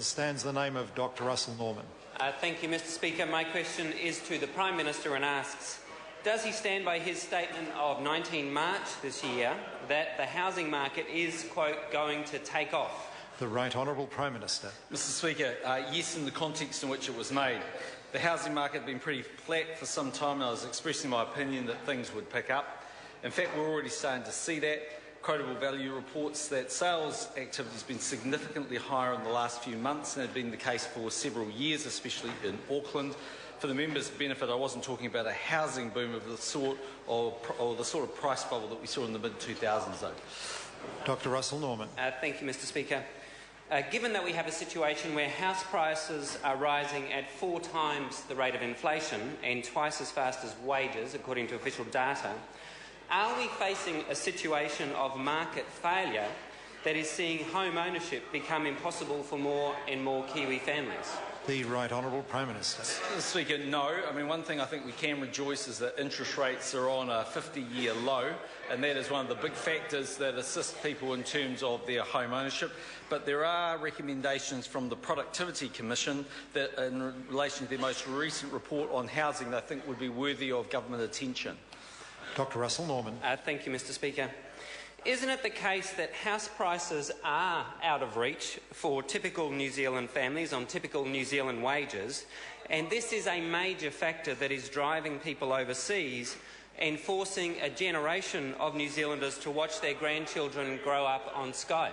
Stands the name of Dr. Russel Norman. Thank you, Mr. Speaker. My question is to the Prime Minister and asks, does he stand by his statement of 19 March this year that the housing market is, quote, going to take off? The Right Honourable Prime Minister. Mr. Speaker, yes, in the context in which it was made. The housing market had been pretty flat for some time, and I was expressing my opinion that things would pick up. In fact, we're already starting to see that. Quotable value reports that sales activity has been significantly higher in the last few months and had been the case for several years, especially in Auckland. For the members' benefit, I wasn't talking about a housing boom of the sort of price bubble that we saw in the mid-2000s, though. Dr. Russel Norman. Thank you, Mr. Speaker. Given that we have a situation where house prices are rising at 4 times the rate of inflation and twice as fast as wages, according to official data, are we facing a situation of market failure that is seeing home ownership become impossible for more and more Kiwi families? The Right Honourable Prime Minister. Mr. Speaker, no. I mean, one thing I think we can rejoice is that interest rates are on a 50-year low, and that is one of the big factors that assist people in terms of their home ownership. But there are recommendations from the Productivity Commission that, in relation to their most recent report on housing, they think would be worthy of government attention. Dr. Russel Norman. Thank you, Mr. Speaker. Isn't it the case that house prices are out of reach for typical New Zealand families on typical New Zealand wages, and this is a major factor that is driving people overseas and forcing a generation of New Zealanders to watch their grandchildren grow up on Skype?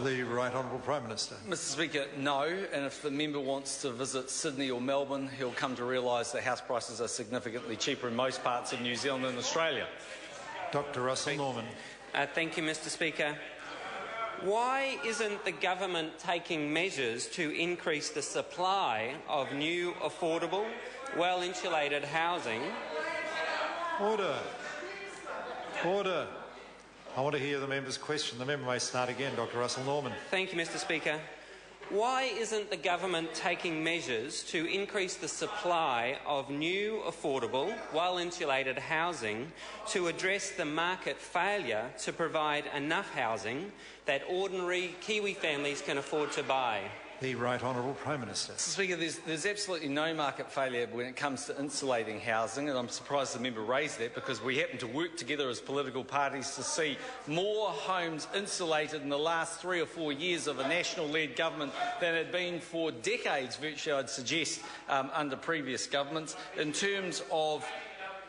The Right Honourable Prime Minister. Mr. Speaker, no, and if the member wants to visit Sydney or Melbourne, he'll come to realise that house prices are significantly cheaper in most parts of New Zealand and Australia. Dr. Russel Norman. Thank you, Mr. Speaker. Why isn't the government taking measures to increase the supply of new, affordable, well-insulated housing? Order. Order. I want to hear the member's question. The member may start again. Dr. Russel Norman. Thank you, Mr. Speaker. Why isn't the government taking measures to increase the supply of new, affordable, well-insulated housing to address the market failure to provide enough housing that ordinary Kiwi families can afford to buy? The Right Honourable Prime Minister. Mr. Speaker, there's absolutely no market failure when it comes to insulating housing, and I'm surprised the member raised that because we happen to work together as political parties to see more homes insulated in the last 3 or 4 years of a national-led government than had been for decades, virtually, I'd suggest, under previous governments. In terms of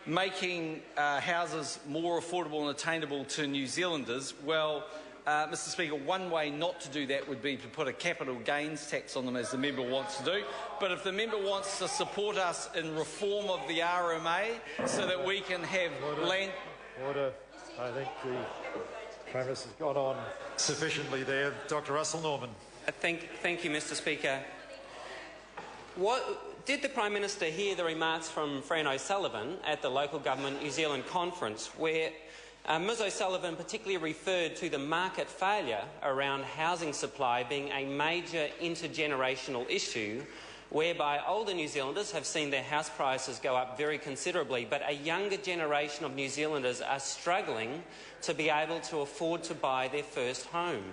making houses more affordable and attainable to New Zealanders, well, Mr. Speaker, one way not to do that would be to put a capital gains tax on them, as the member wants to do. But if the member wants to support us in reform of the RMA so that we can have land... Order. I think the Prime Minister's got on sufficiently there. Dr. Russel Norman. Thank you, Mr. Speaker. Did the Prime Minister hear the remarks from Fran O'Sullivan at the Local Government New Zealand conference where Ms O'Sullivan particularly referred to the market failure around housing supply being a major intergenerational issue whereby older New Zealanders have seen their house prices go up very considerably, but a younger generation of New Zealanders are struggling to be able to afford to buy their first home?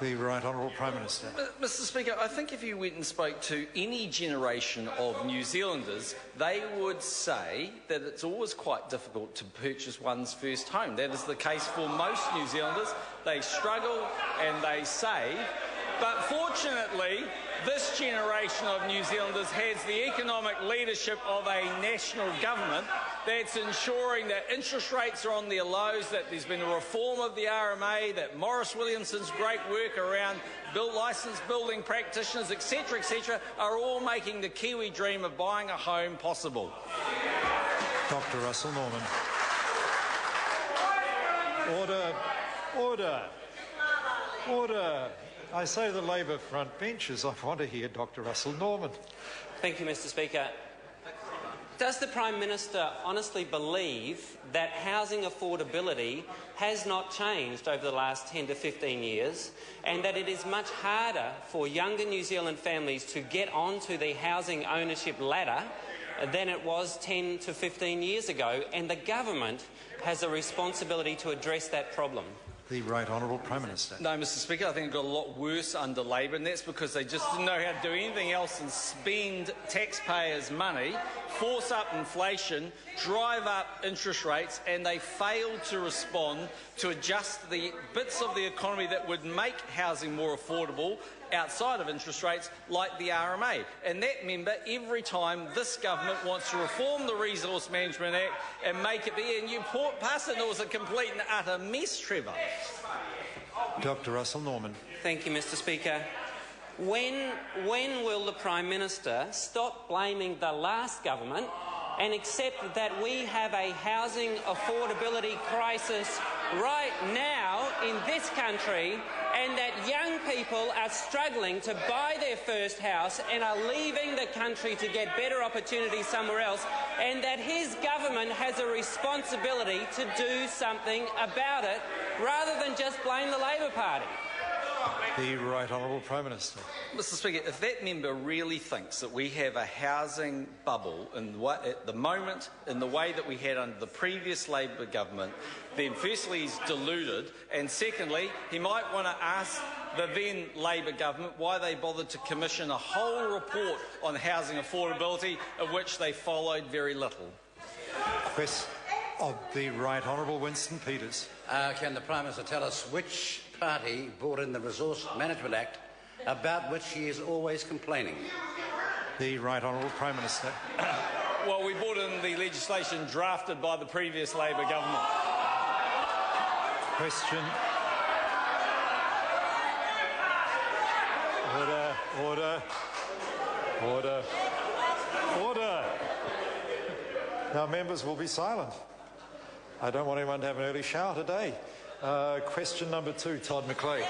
The Right Honourable Prime Minister. Mr. Speaker, I think if you went and spoke to any generation of New Zealanders, they would say that it's always quite difficult to purchase one's first home. That is the case for most New Zealanders. They struggle and they save. But fortunately, this generation of New Zealanders has the economic leadership of a national government that's ensuring that interest rates are on their lows, that there's been a reform of the RMA, that Maurice Williamson's great work around licensed building practitioners, etc., are all making the Kiwi dream of buying a home possible. Dr. Russel Norman. Order. Order. Order. I say the Labor front benches. I want to hear Dr. Russel Norman. Thank you, Mr. Speaker. Does the Prime Minister honestly believe that housing affordability has not changed over the last 10 to 15 years and that it is much harder for younger New Zealand families to get onto the housing ownership ladder than it was 10 to 15 years ago, and the government has a responsibility to address that problem? The Right Honourable Prime Minister. No, Mr Speaker, I think it got a lot worse under Labor, and that's because they just didn't know how to do anything else than spend taxpayers' money, force up inflation, drive up interest rates, and they failed to respond to adjust the bits of the economy that would make housing more affordable outside of interest rates, like the RMA. And that, member, every time this government wants to reform the Resource Management Act and make it be, and you pass it, and it was a complete and utter mess, Trevor. Dr. Russell Norman. Thank you, Mr Speaker. When will the Prime Minister stop blaming the last government and accept that we have a housing affordability crisis right now in this country, and that young people are struggling to buy their first house and are leaving the country to get better opportunities somewhere else, and that his government has a responsibility to do something about it rather than just blame the Labor Party? The Right Honourable Prime Minister. Mr Speaker, if that member really thinks that we have a housing bubble at the moment in the way that we had under the previous Labor government, then firstly he's deluded, and secondly he might want to ask the then Labor government why they bothered to commission a whole report on housing affordability, of which they followed very little. Request of the Right Honourable Winston Peters. Can the Prime Minister tell us which party brought in the Resource Management Act about which he is always complaining? The Right Honourable Prime Minister. Well, we brought in the legislation drafted by the previous Labor government. Question. Order, order, order, order. Now, members will be silent. I don't want anyone to have an early shower today. Question number 2, Todd McLeod.